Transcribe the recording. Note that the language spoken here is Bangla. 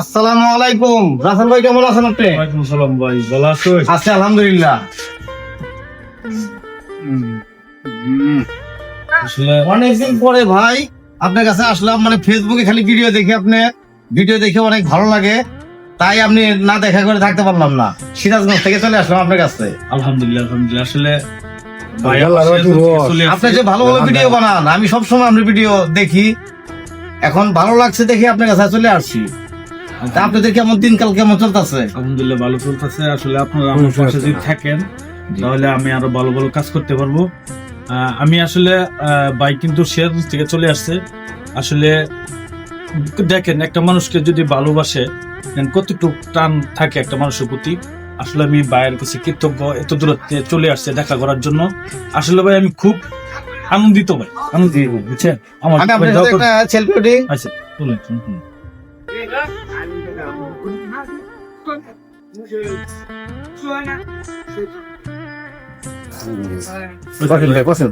আসসালামু আলাইকুম। রাসেল ভাই কেমন আছেন আপনি? ওয়ালাইকুম সালাম ভাই, ভালো আছো? আছি আলহামদুলিল্লাহ। আসলে অনেকদিন পরে ভাই আপনার কাছে আসলাম, মানে ফেসবুকে খালি ভিডিও দেখি, আপনার ভিডিও দেখে অনেক ভালো লাগে, তাই আপনি না দেখা করে থাকতে পারলাম না, সিরাজগঞ্জ থেকে চলে আসলাম আপনার কাছে। আলহামদুলিল্লাহ আলহামদুলিল্লাহ। আসলে ভাই আপনি যে ভালো ভালো ভিডিও বানান, আমি সবসময় আপনার ভিডিও দেখি, এখন ভালো লাগছে দেখে আপনার কাছে চলে আসছি। তা আপনাদের কেমন দিনকাল কেমন চলতেছে? আলহামদুলিল্লাহ ভালো চলতেছে। আসলে আপনারা আমার পাশে যদি থাকেন তাহলে আমি আরো ভালো ভালো কাজ করতে পারবো। আমি আসলে ভাই কিন্তু সিরাজগঞ্জ থেকে চলে আসছে। আসলে দেখেন, একটা মানুষকে যদি ভালোবাসে then কতটুকু টান থাকে একটা মানুষের প্রতি। আসলে আমি ভাইয়ের কাছে কৃতজ্ঞ, এত দূরত্বে চলে আসছে দেখা করার জন্য। আসলে ভাই আমি খুব আনন্দিত ভাই, আনন্দিত বুঝছেন আমার। আমি আপনার সাথে একটা সেলফি উঠি। আচ্ছা বলুন। বসেন ভাই, বসেন।